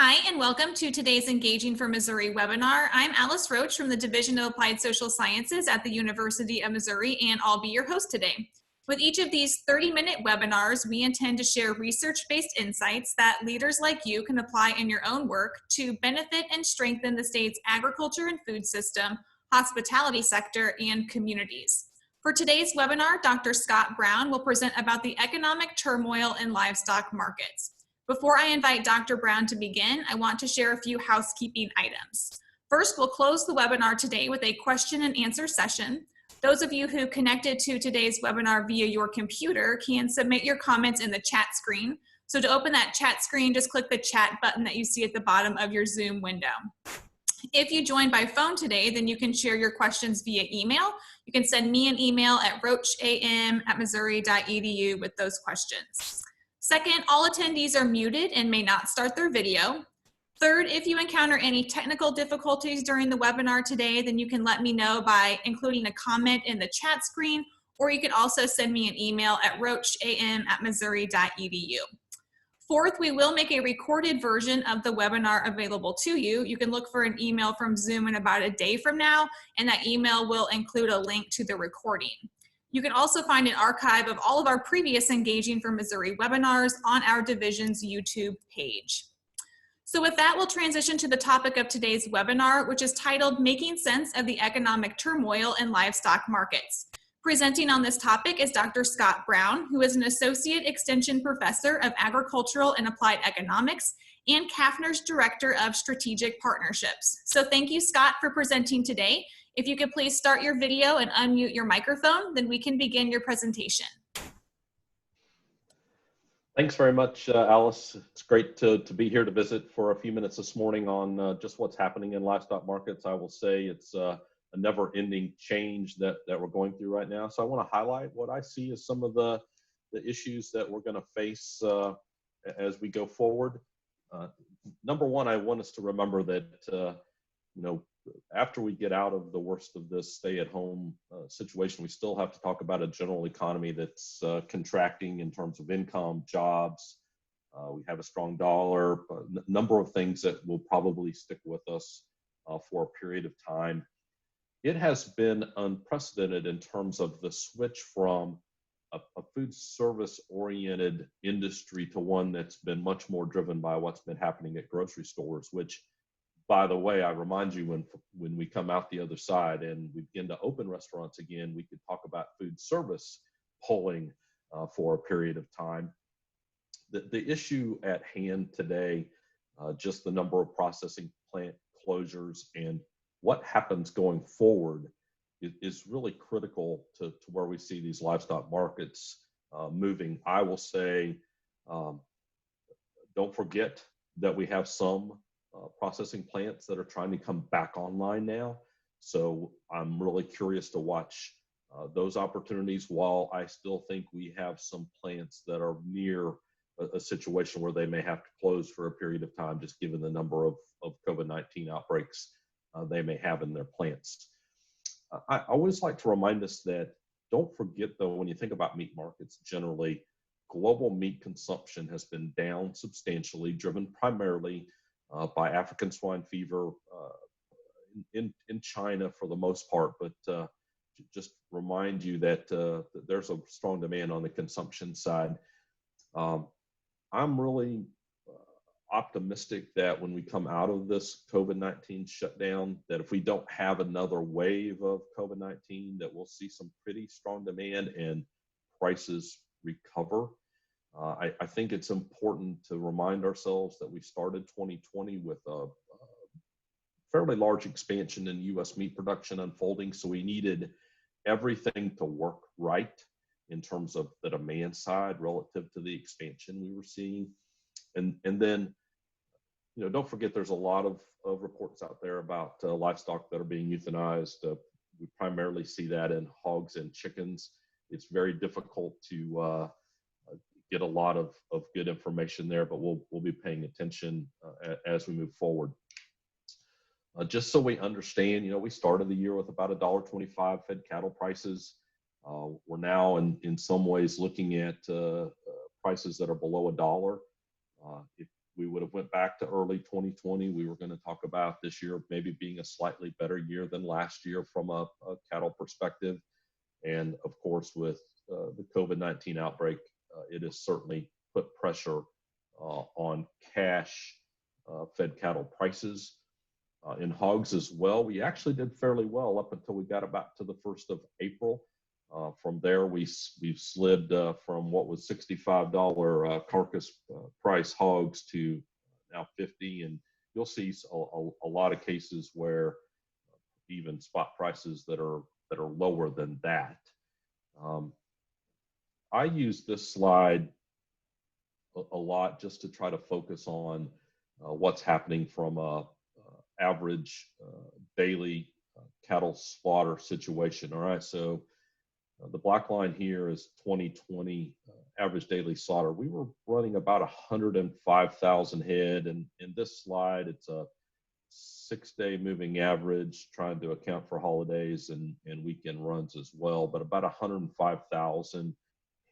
Hi, and welcome to today's Engaging for Missouri webinar. I'm Alice Roach from the Division of Applied Social Sciences at the University of Missouri, and I'll be your host today. With each of these 30-minute webinars, we intend to share research-based insights that leaders like you can apply in your own work to benefit and strengthen the state's agriculture and food system, hospitality sector, and communities. For today's webinar, Dr. Scott Brown will present about the economic turmoil in livestock markets. Before I invite Dr. Brown to begin, I want to share a few housekeeping items. First, we'll close the webinar today with a question and answer session. Those of you who connected to today's webinar via your computer can submit your comments in the chat screen. So to open that chat screen, just click the chat button that you see at the bottom of your Zoom window. If you joined by phone today, then you can share your questions via email. You can send me an email at roacham@missouri.edu with those questions. Second, all attendees are muted and may not start their video. Third, if you encounter any technical difficulties during the webinar today, then you can let me know by including a comment in the chat screen, or you can also send me an email at roacham@missouri.edu. Fourth, we will make a recorded version of the webinar available to you. You can look for an email from Zoom in about a day from now, and that email will include a link to the recording. You can also find an archive of all of our previous Engaging for Missouri webinars on our division's YouTube page. So with that, we'll transition to the topic of today's webinar, which is titled Making Sense of the Economic Turmoil in Livestock Markets. Presenting on this topic is Dr. Scott Brown, who is an Associate Extension Professor of Agricultural and Applied Economics and CAFNR's Director of Strategic Partnerships. So thank you, Scott, for presenting today. If you could please start your video and unmute your microphone, then we can begin your presentation. Thanks very much, Alice. It's great to be here to visit for a few minutes this morning on just what's happening in livestock markets. I will say it's a never-ending change that we're going through right now. So I want to highlight what I see as some of the issues that we're going to face as we go forward. Number one, I want us to remember that after we get out of the worst of this stay-at-home situation, we still have to talk about a general economy that's contracting in terms of income, jobs. We have a strong dollar, a number of things that will probably stick with us for a period of time. It has been unprecedented in terms of the switch from a food service-oriented industry to one that's been much more driven by what's been happening at grocery stores, which, by the way, I remind you, when we come out the other side and we begin to open restaurants again, we could talk about food service pulling for a period of time. The issue at hand today, just the number of processing plant closures and what happens going forward is really critical to where we see these livestock markets moving. I will say, don't forget that we have some processing plants that are trying to come back online now. So I'm really curious to watch those opportunities, while I still think we have some plants that are near a situation where they may have to close for a period of time, just given the number of COVID-19 outbreaks they may have in their plants. I always like to remind us that, don't forget though, when you think about meat markets generally, global meat consumption has been down substantially, driven primarily by African swine fever in China for the most part, but just remind you that there's a strong demand on the consumption side. I'm really optimistic that when we come out of this COVID-19 shutdown, that if we don't have another wave of COVID-19, that we'll see some pretty strong demand and prices recover. I think it's important to remind ourselves that we started 2020 with a fairly large expansion in U.S. meat production unfolding, so we needed everything to work right in terms of the demand side relative to the expansion we were seeing. And then, don't forget there's a lot of reports out there about livestock that are being euthanized. We primarily see that in hogs and chickens. It's very difficult to get a lot of good information there, but we'll be paying attention as we move forward. Just so we understand, we started the year with about $1.25 fed cattle prices. We're now in some ways looking at prices that are below $1. we would have went back to early 2020. We were going to talk about this year maybe being a slightly better year than last year from a cattle perspective. And of course, with the COVID-19 outbreak, it has certainly put pressure on cash fed cattle prices. In hogs as well, we actually did fairly well up until we got about to the 1st of April. From there, we've slid from what was $65 carcass price hogs to now 50, and you'll see a lot of cases where even spot prices that are lower than that. I use this slide a lot just to try to focus on what's happening from a average daily cattle slaughter situation. All right, so the black line here is 2020 average daily slaughter. We were running about 105,000 head, and in this slide, it's a 6-day moving average, trying to account for holidays and weekend runs as well, but about 105,000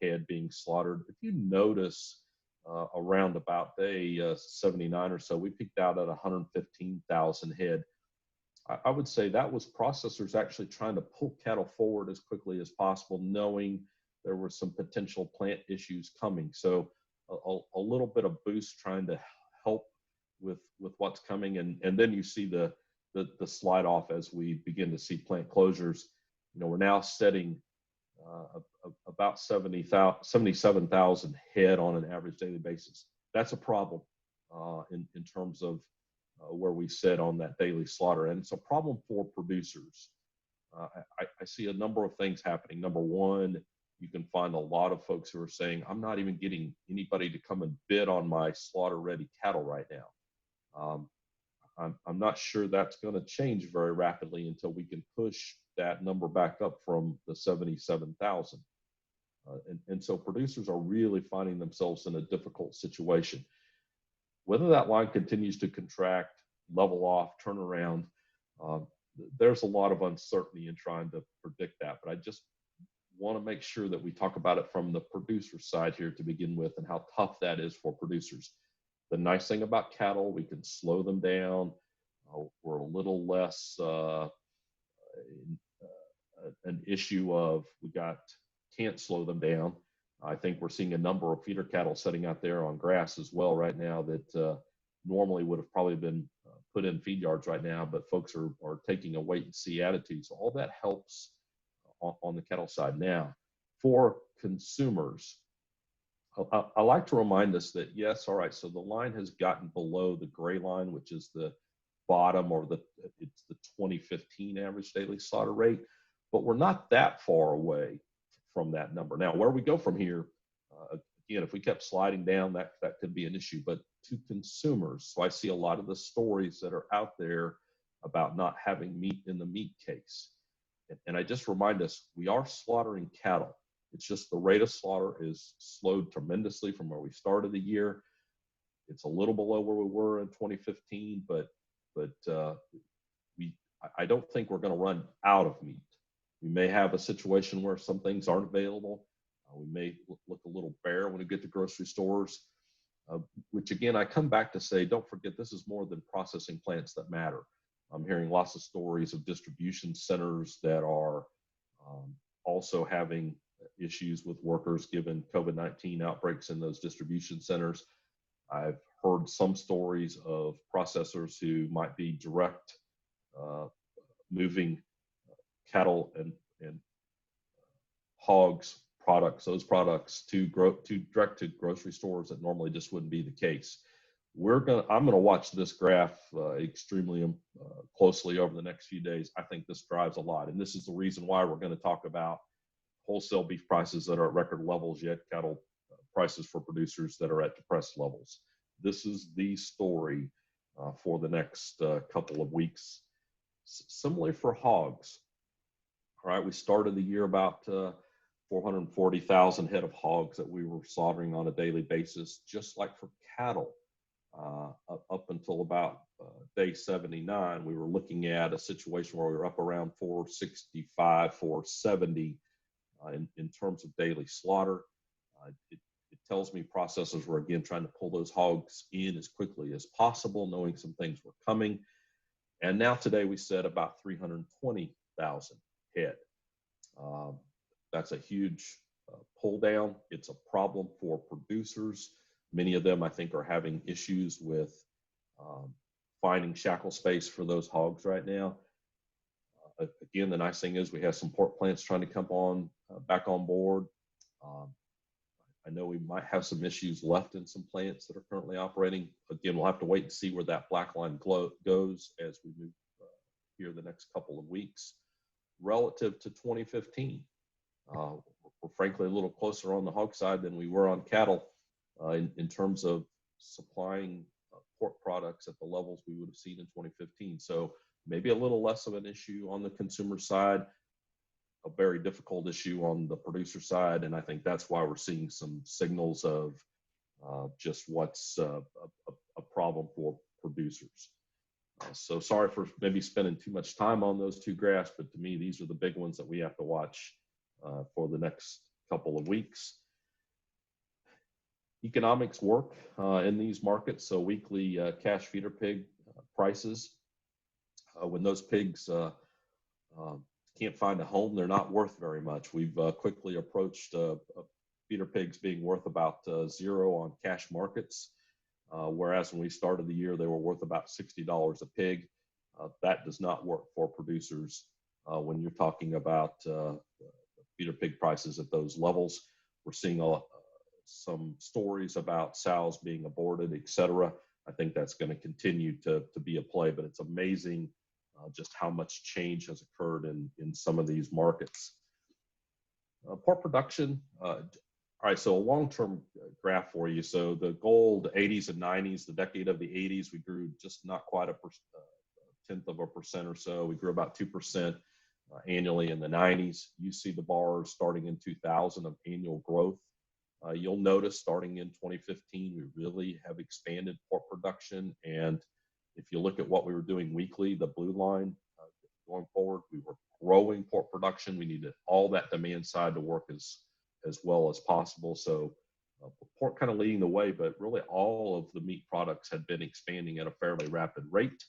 head being slaughtered. If you notice, around about day 79 or so, we peaked out at 115,000 head. I would say that was processors actually trying to pull cattle forward as quickly as possible, knowing there were some potential plant issues coming. So a little bit of boost trying to help with what's coming. And then you see the slide off as we begin to see plant closures. You know, we're now setting about 77,000 head on an average daily basis. That's a problem in terms of where we sit on that daily slaughter. And it's a problem for producers. I see a number of things happening. Number one, you can find a lot of folks who are saying, I'm not even getting anybody to come and bid on my slaughter ready cattle right now. I'm not sure that's going to change very rapidly until we can push that number back up from the 77,000. And so producers are really finding themselves in a difficult situation. Whether that line continues to contract, level off, turn around, there's a lot of uncertainty in trying to predict that. But I just want to make sure that we talk about it from the producer side here to begin with, and how tough that is for producers. The nice thing about cattle, we can slow them down. We're a little less an issue of can't slow them down. I think we're seeing a number of feeder cattle sitting out there on grass as well right now that normally would have probably been put in feed yards right now, but folks are taking a wait and see attitude. So all that helps on the cattle side. Now, for consumers, I like to remind us that, yes, all right, so the line has gotten below the gray line, which is the bottom, or it's the 2015 average daily slaughter rate, but we're not that far away from that number. Now, where we go from here, again, if we kept sliding down, that could be an issue. But to consumers, so I see a lot of the stories that are out there about not having meat in the meat case. And I just remind us, we are slaughtering cattle. It's just the rate of slaughter is slowed tremendously from where we started the year. It's a little below where we were in 2015, but I don't think we're going to run out of meat. We may have a situation where some things aren't available. We may look a little bare when we get to grocery stores, which again, I come back to say, don't forget, this is more than processing plants that matter. I'm hearing lots of stories of distribution centers that are also having issues with workers given COVID-19 outbreaks in those distribution centers. I've heard some stories of processors who might be direct moving cattle and hogs products, those products to direct to grocery stores that normally just wouldn't be the case. I'm gonna watch this graph extremely closely over the next few days. I think this drives a lot, and this is the reason why we're going to talk about wholesale beef prices that are at record levels, yet cattle prices for producers that are at depressed levels. This is the story for the next couple of weeks. Similarly for hogs. All right, we started the year about 440,000 head of hogs that we were slaughtering on a daily basis, just like for cattle. Up until about day 79, we were looking at a situation where we were up around 465, 470 in terms of daily slaughter. It tells me processors were again trying to pull those hogs in as quickly as possible, knowing some things were coming. And now today we said about 320,000 head. That's a huge pull down. It's a problem for producers. Many of them, I think, are having issues with finding shackle space for those hogs right now. Again, the nice thing is we have some pork plants trying to come on back on board. I know we might have some issues left in some plants that are currently operating. Again, we'll have to wait and see where that black line goes as we move here the next couple of weeks. Relative to 2015, we're frankly a little closer on the hog side than we were on cattle in terms of supplying pork products at the levels we would have seen in 2015. So maybe a little less of an issue on the consumer side, a very difficult issue on the producer side. And I think that's why we're seeing some signals of just what's a problem for producers. So sorry for maybe spending too much time on those two graphs, but to me, these are the big ones that we have to watch for the next couple of weeks. Economics work in these markets. So weekly cash feeder pig prices, when those pigs can't find a home, they're not worth very much. We've quickly approached feeder pigs being worth about zero on cash markets, whereas when we started the year, they were worth about $60 a pig. That does not work for producers when you're talking about feeder pig prices at those levels. We're seeing some stories about sows being aborted, et cetera. I think that's going to continue to be a play, but it's amazing just how much change has occurred in some of these markets. Pork production, all right, so a long-term graph for you. So the gold 80s and 90s, the decade of the 80s, we grew just not quite a tenth of a percent or so. We grew about 2% annually in the 90s. You see the bars starting in 2000 of annual growth. You'll notice starting in 2015, we really have expanded pork production. And if you look at what we were doing weekly, the blue line going forward, we were growing pork production. We needed all that demand side to work as well as possible. So pork kind of leading the way, but really all of the meat products had been expanding at a fairly rapid rate.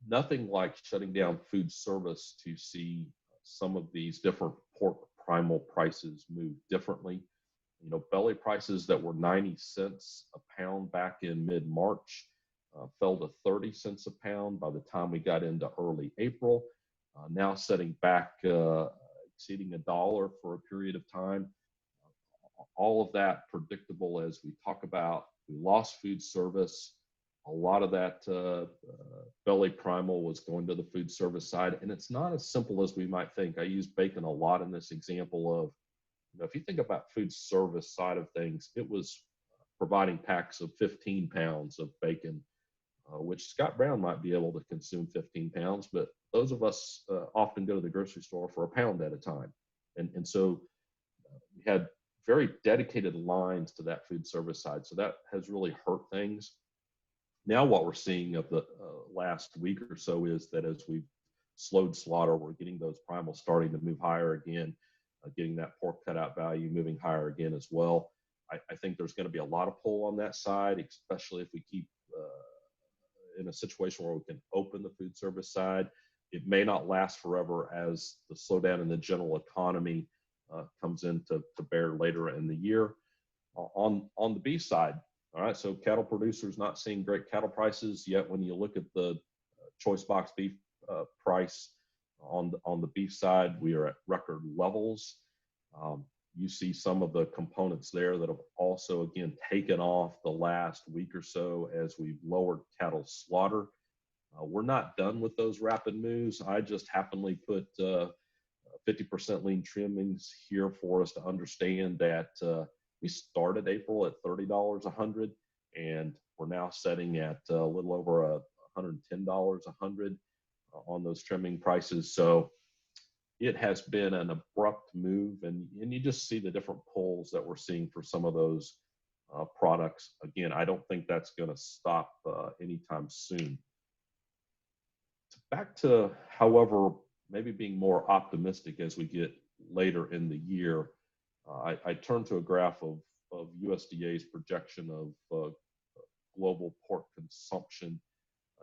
Nothing like shutting down food service to see some of these different pork primal prices move differently. You know, belly prices that were 90 cents a pound back in mid-March fell to 30 cents a pound by the time we got into early April. Now setting back, exceeding $1 for a period of time. All of that predictable as we talk about. We lost food service. A lot of that belly primal was going to the food service side, and it's not as simple as we might think. I use bacon a lot in this example of, you know, if you think about food service side of things, it was providing packs of 15 pounds of bacon, which Scott Brown might be able to consume 15 pounds, but those of us often go to the grocery store for a pound at a time. And so we had very dedicated lines to that food service side. So that has really hurt things. Now what we're seeing of the last week or so is that as we've slowed slaughter, we're getting those primals starting to move higher again, getting that pork cutout value moving higher again as well. I think there's going to be a lot of pull on that side, especially if we keep in a situation where we can open the food service side. It may not last forever as the slowdown in the general economy comes into bear later in the year. On the beef side, all right, so cattle producers not seeing great cattle prices yet. When you look at the choice box beef price on the beef side, we are at record levels. You see some of the components there that have also, again, taken off the last week or so as we've lowered cattle slaughter. We're not done with those rapid moves. I just happily put 50% lean trimmings here for us to understand that we started April at $30 a hundred, and we're now setting at a little over $110 a hundred on those trimming prices. So it has been an abrupt move, and you just see the different pulls that we're seeing for some of those products. Again, I don't think that's going to stop anytime soon. Back to, however, maybe being more optimistic as we get later in the year. I turned to a graph of USDA's projection of global pork consumption.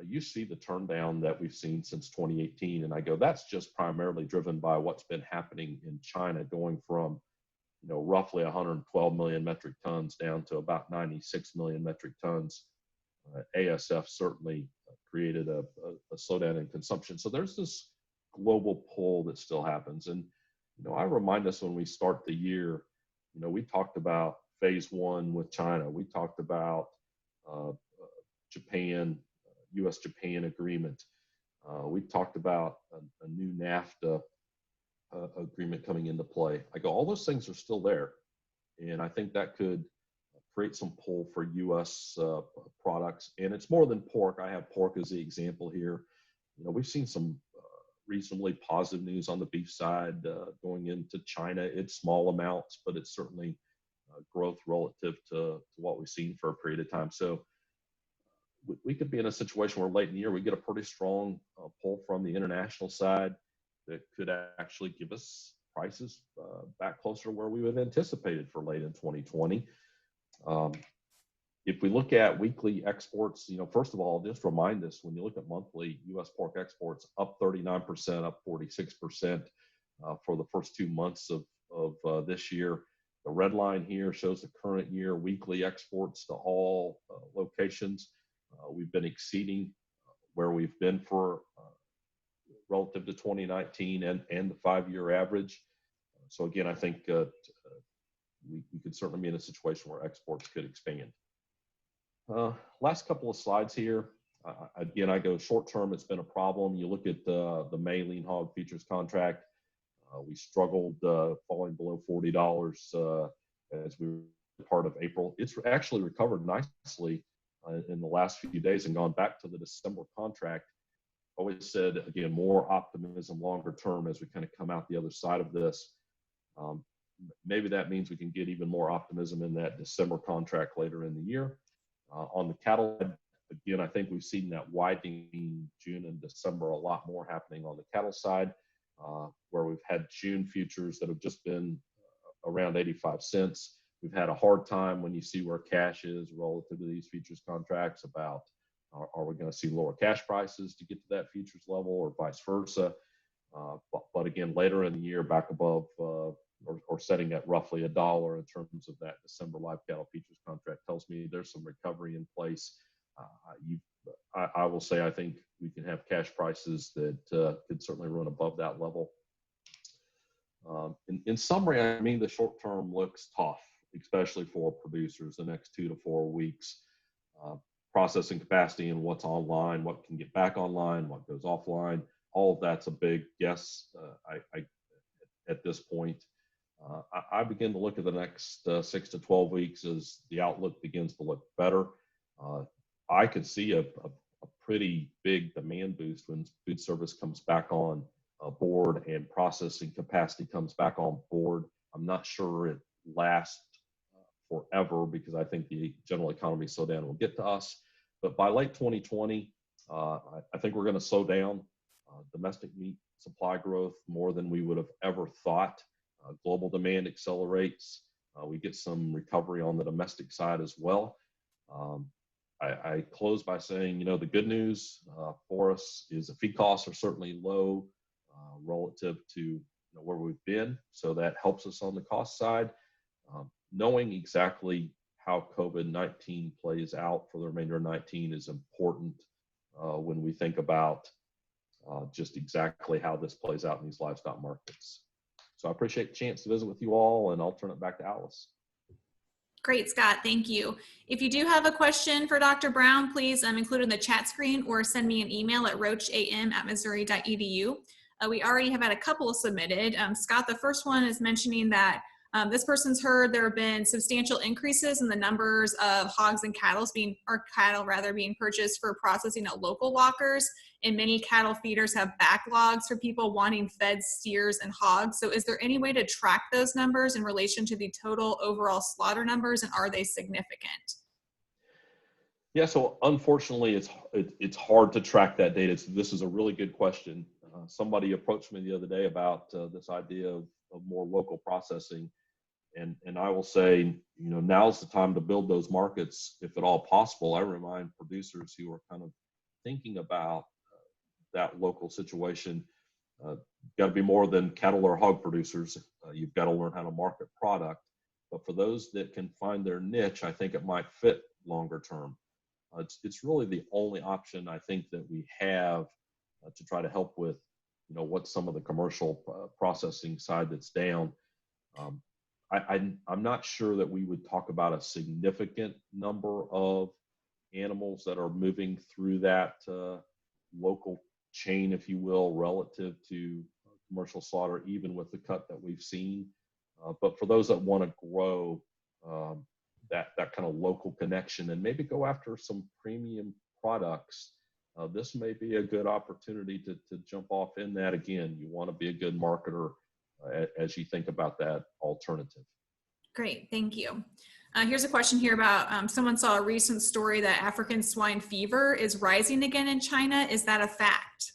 You see the turn down that we've seen since 2018, and I go, that's just primarily driven by what's been happening in China, going from roughly 112 million metric tons down to about 96 million metric tons. ASF certainly created a slowdown in consumption. So there's this global pull that still happens. And, I remind us when we start the year, we talked about phase one with China. We talked about Japan, US-Japan agreement. We talked about a new NAFTA agreement coming into play. I go, all those things are still there. And I think that could create some pull for US products. And it's more than pork. I have pork as the example here. We've seen some reasonably positive news on the beef side going into China. It's small amounts, but it's certainly growth relative to what we've seen for a period of time. So we could be in a situation where late in the year we get a pretty strong pull from the international side that could actually give us prices back closer to where we would have anticipated for late in 2020. If we look at weekly exports, first of all, just remind us, when you look at monthly U.S. pork exports, up 39%, up 46% for the first 2 months of this year. The red line here shows the current year weekly exports to all locations. We've been exceeding where we've been for relative to 2019 and the 5-year average. So again, I think we could certainly be in a situation where exports could expand. Last couple of slides here. Again, I go short term, it's been a problem. You look at the May lean hog futures contract. We struggled falling below $40 as we were part of April. It's actually recovered nicely in the last few days and gone back to the December contract. Always said, again, more optimism longer term as we kind of come out the other side of this. Maybe that means we can get even more optimism in that December contract later in the year. On the cattle, again, I think we've seen that widening June and December, a lot more happening on the cattle side, where we've had June futures that have just been around 85 cents. We've had a hard time when you see where cash is relative to these futures contracts about are we going to see lower cash prices to get to that futures level or vice versa. But again, later in the year, back above or setting at roughly $1 in terms of that December live cattle futures contract tells me there's some recovery in place. I will say I think we can have cash prices that could certainly run above that level. In summary, I mean, the short term looks tough, especially for producers the next 2 to 4 weeks. Processing capacity and what's online, what can get back online, what goes offline, all of that's a big guess at this point. I begin to look at the next 6 to 12 weeks as the outlook begins to look better. I could see a pretty big demand boost when food service comes back on board and processing capacity comes back on board. I'm not sure it lasts forever because I think the general economy slowdown will get to us. But by late 2020, I think we're going to slow down domestic meat supply growth more than we would have ever thought. Global demand accelerates. We get some recovery on the domestic side as well. I close by saying, the good news for us is the feed costs are certainly low relative to where we've been. So that helps us on the cost side. Knowing exactly how COVID-19 plays out for the remainder of 19 is important when we think about just exactly how this plays out in these livestock markets. So I appreciate the chance to visit with you all, and I'll turn it back to Alice. Great, Scott, thank you. If you do have a question for Dr. Brown, please include it in the chat screen or send me an email at roacham@missouri.edu. We already have had a couple submitted. Scott, the first one is mentioning that this person's heard there have been substantial increases in the numbers of hogs and cattle being purchased for processing at local walkers, and many cattle feeders have backlogs for people wanting fed steers and hogs. So is there any way to track those numbers in relation to the total overall slaughter numbers, and are they significant? Yeah, so unfortunately, it's hard to track that data. This is a really good question. Somebody approached me the other day about this idea of more local processing. And I will say, now's the time to build those markets, if at all possible. I remind producers who are kind of thinking about that local situation, got to be more than cattle or hog producers. You've got to learn how to market product. But for those that can find their niche, I think it might fit longer term. It's really the only option I think that we have to try to help with, what's some of the commercial processing side that's down. I'm not sure that we would talk about a significant number of animals that are moving through that local chain, if you will, relative to commercial slaughter, even with the cut that we've seen. But for those that want to grow that kind of local connection and maybe go after some premium products, this may be a good opportunity to jump off in that. Again, you want to be a good marketer as you think about that alternative. Great, thank you. Here's a question here about someone saw a recent story that African swine fever is rising again in China. Is that a fact?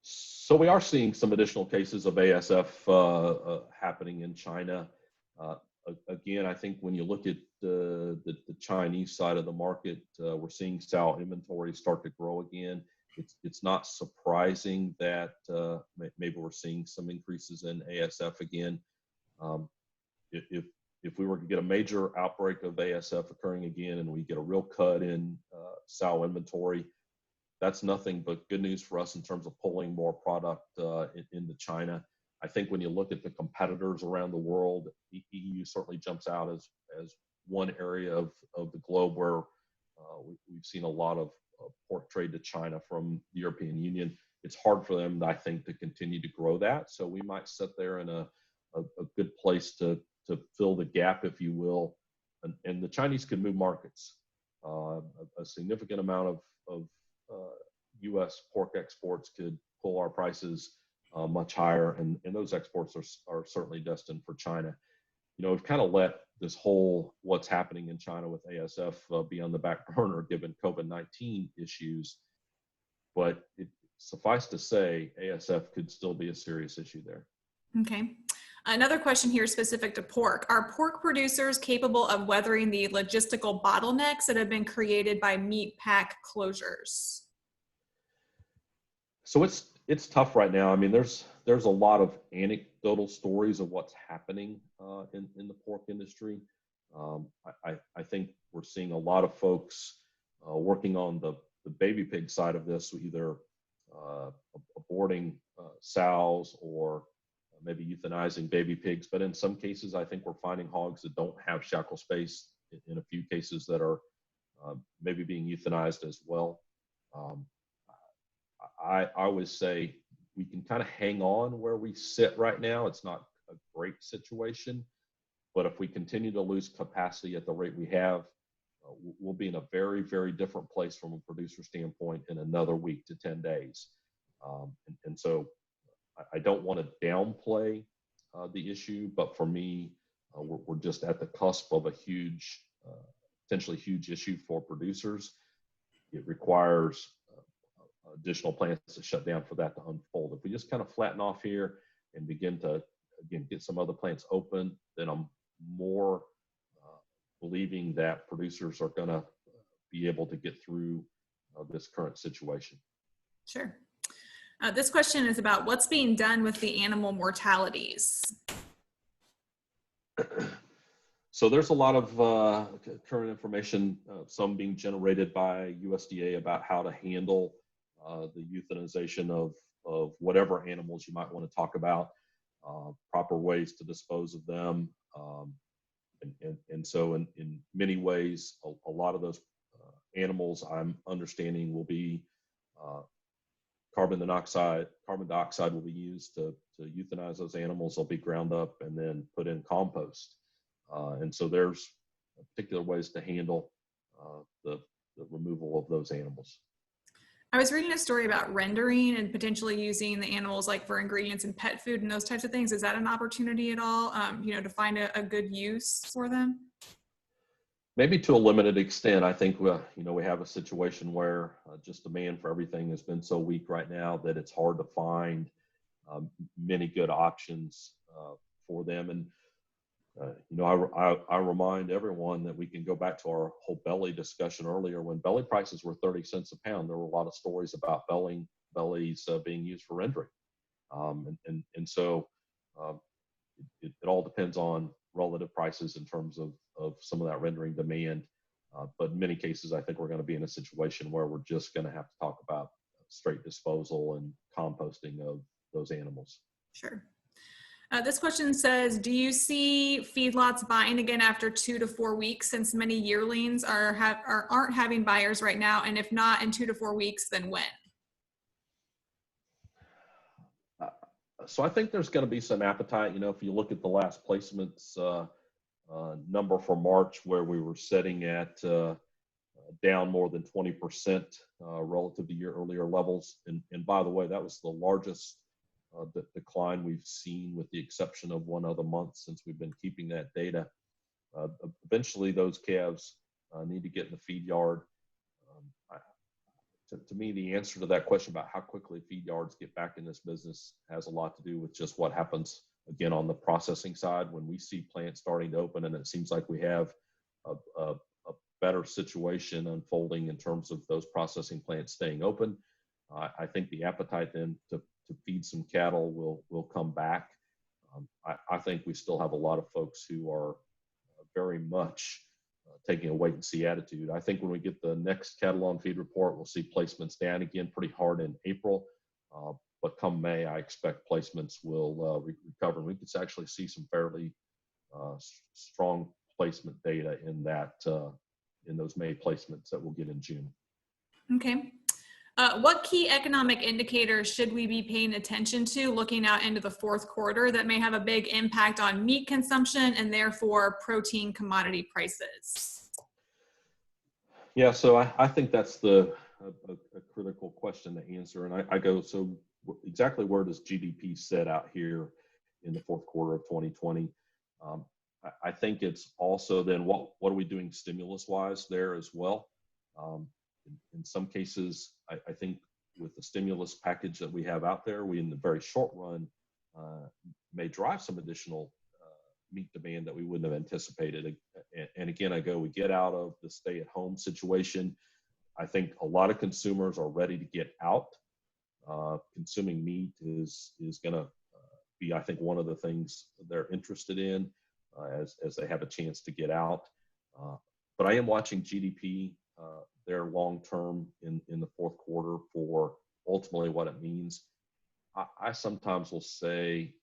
So we are seeing some additional cases of ASF happening in China. Again, I think when you look at the Chinese side of the market, we're seeing sow inventory start to grow again. It's not surprising that maybe we're seeing some increases in ASF again. If we were to get a major outbreak of ASF occurring again and we get a real cut in sow inventory, that's nothing but good news for us in terms of pulling more product into China. I think when you look at the competitors around the world, EU certainly jumps out as one area of the globe where we've seen a lot of pork trade to China from the European Union. It's hard for them, I think, to continue to grow that. So we might sit there in a good place to fill the gap, if you will. And the Chinese can move markets. A significant amount of U.S. pork exports could pull our prices much higher, and those exports are certainly destined for China. We've kind of let this whole what's happening in China with ASF be on the back burner given COVID-19 issues, but suffice to say, ASF could still be a serious issue there. Okay. Another question here specific to pork. Are pork producers capable of weathering the logistical bottlenecks that have been created by meat pack closures? So it's tough right now. I mean, there's a lot of anecdotal stories of what's happening in the pork industry. I think we're seeing a lot of folks working on the baby pig side of this, either aborting sows or maybe euthanizing baby pigs. But in some cases, I think we're finding hogs that don't have shackle space, in a few cases that are maybe being euthanized as well. I always say we can kind of hang on where we sit right now. It's not a great situation, but if we continue to lose capacity at the rate we have, we'll be in a very, very different place from a producer standpoint in another week to 10 days. And so I don't want to downplay the issue, but for me, we're just at the cusp of a huge, potentially huge issue for producers. It requires additional plants to shut down for that to unfold. If we just kind of flatten off here and begin to, again, get some other plants open, then I'm more believing that producers are going to be able to get through this current situation. Sure. This question is about what's being done with the animal mortalities. So there's a lot of current information, some being generated by USDA about how to handle the euthanization of whatever animals you might want to talk about, proper ways to dispose of them. And so in many ways, a lot of those animals, I'm understanding, will be carbon dioxide will be used to euthanize those animals. They'll be ground up and then put in compost. And so there's particular ways to handle the removal of those animals. I was reading a story about rendering and potentially using the animals like for ingredients in pet food and those types of things. Is that an opportunity at all, to find a good use for them? Maybe to a limited extent. I think we have a situation where just demand for everything has been so weak right now that it's hard to find many good options for them. And I remind everyone that we can go back to our whole belly discussion earlier. When belly prices were 30 cents a pound, there were a lot of stories about bellies being used for rendering. So it all depends on relative prices in terms of some of that rendering demand. But in many cases, I think we're going to be in a situation where we're just going to have to talk about straight disposal and composting of those animals. Sure. This question says, do you see feedlots buying again after 2 to 4 weeks, since many yearlings aren't having buyers right now? And if not in 2 to 4 weeks, then when? So I think there's going to be some appetite. If you look at the last placements number for March, where we were sitting at down more than 20% relative to year earlier levels. And by the way, that was the largest decline we've seen, with the exception of one other month since we've been keeping that data. Eventually, those calves need to get in the feed yard. To me, the answer to that question about how quickly feed yards get back in this business has a lot to do with just what happens, again, on the processing side. When we see plants starting to open, and it seems like we have a better situation unfolding in terms of those processing plants staying open, I think the appetite then to feed some cattle will come back. I think we still have a lot of folks who are very much taking a wait and see attitude. I think when we get the next cattle on feed report, we'll see placements down again pretty hard in April. But come May, I expect placements will recover. And we could actually see some fairly strong placement data in those May placements that we'll get in June. Okay. What key economic indicators should we be paying attention to looking out into the fourth quarter that may have a big impact on meat consumption and therefore protein commodity prices? Yeah, so I think that's a critical question to answer. And I go, so exactly where does GDP set out here in the fourth quarter of 2020? I think it's also then what are we doing stimulus-wise there as well? In some cases, I think with the stimulus package that we have out there, we in the very short run may drive some additional meat demand that we wouldn't have anticipated. And again, we get out of the stay-at-home situation. I think a lot of consumers are ready to get out. Consuming meat is going to be, I think, one of the things they're interested in as they have a chance to get out. But I am watching GDP there long term in the fourth quarter for ultimately what it means. I sometimes will say,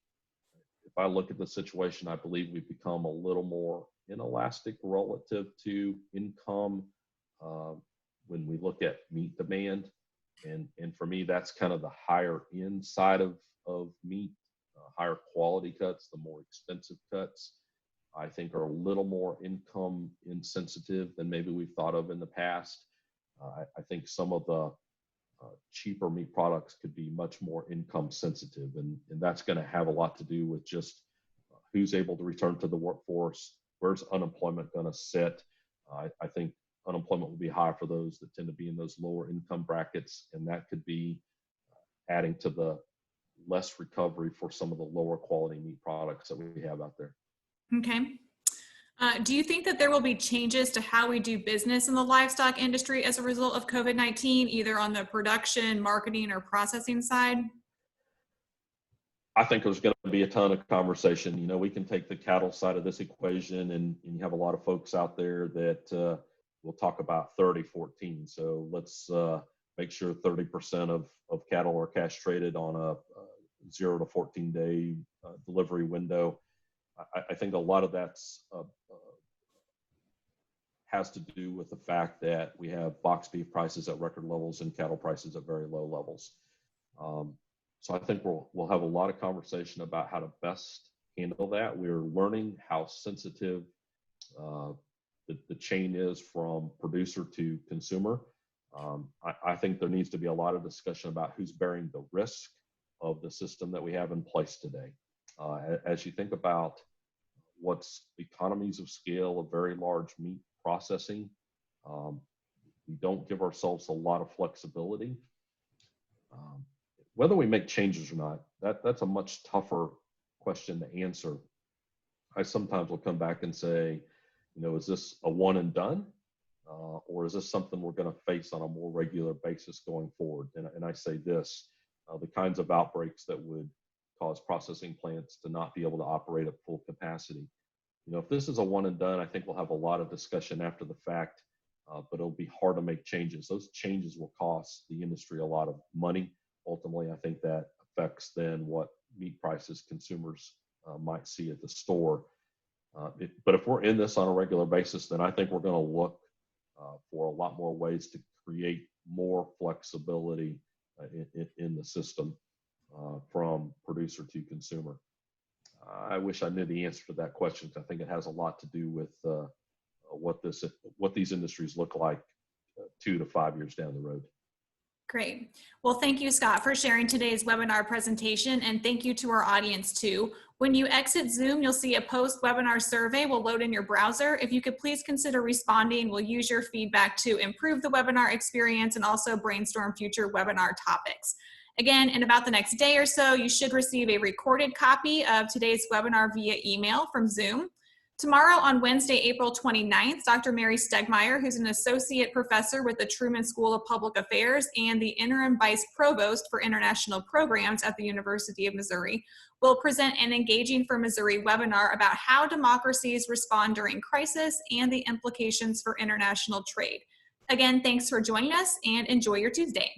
if I look at the situation, I believe we've become a little more inelastic relative to income when we look at meat demand. And for me, that's kind of the higher end side of meat. Higher quality cuts, the more expensive cuts, I think are a little more income insensitive than maybe we've thought of in the past. I think some of the cheaper meat products could be much more income sensitive, and that's going to have a lot to do with just who's able to return to the workforce, where's unemployment going to sit. I think unemployment will be high for those that tend to be in those lower income brackets, and that could be adding to the less recovery for some of the lower quality meat products that we have out there. Okay. Do you think that there will be changes to how we do business in the livestock industry as a result of COVID-19, either on the production, marketing, or processing side? I think there's going to be a ton of conversation. We can take the cattle side of this equation, and you have a lot of folks out there that will talk about 30-14. So let's make sure 30% of cattle are castrated on a 0 to 14 day delivery window. I think a lot of that's has to do with the fact that we have box beef prices at record levels and cattle prices at very low levels. So I think we'll have a lot of conversation about how to best handle that. We're learning how sensitive the chain is from producer to consumer. I think there needs to be a lot of discussion about who's bearing the risk of the system that we have in place today. As you think about what's economies of scale of very large meat processing, we don't give ourselves a lot of flexibility. Whether we make changes or not, that's a much tougher question to answer. I sometimes will come back and say, is this a one and done? Or is this something we're going to face on a more regular basis going forward? And I say this, the kinds of outbreaks that would cause processing plants to not be able to operate at full capacity. If this is a one and done, I think we'll have a lot of discussion after the fact, but it'll be hard to make changes. Those changes will cost the industry a lot of money. Ultimately, I think that affects then what meat prices consumers might see at the store. But if we're in this on a regular basis, then I think we're going to look for a lot more ways to create more flexibility in the system from producer to consumer. I wish I knew the answer to that question, because I think it has a lot to do with what these industries look like 2 to 5 years down the road. Great. Well, thank you, Scott, for sharing today's webinar presentation, and thank you to our audience too. When you exit Zoom, you'll see a post-webinar survey will load in your browser. If you could please consider responding, we'll use your feedback to improve the webinar experience and also brainstorm future webinar topics. Again, in about the next day or so, you should receive a recorded copy of today's webinar via email from Zoom. Tomorrow, on Wednesday, April 29th, Dr. Mary Stegmeyer, who's an associate professor with the Truman School of Public Affairs and the interim vice provost for international programs at the University of Missouri, will present an Engaging for Missouri webinar about how democracies respond during crisis and the implications for international trade. Again, thanks for joining us, and enjoy your Tuesday.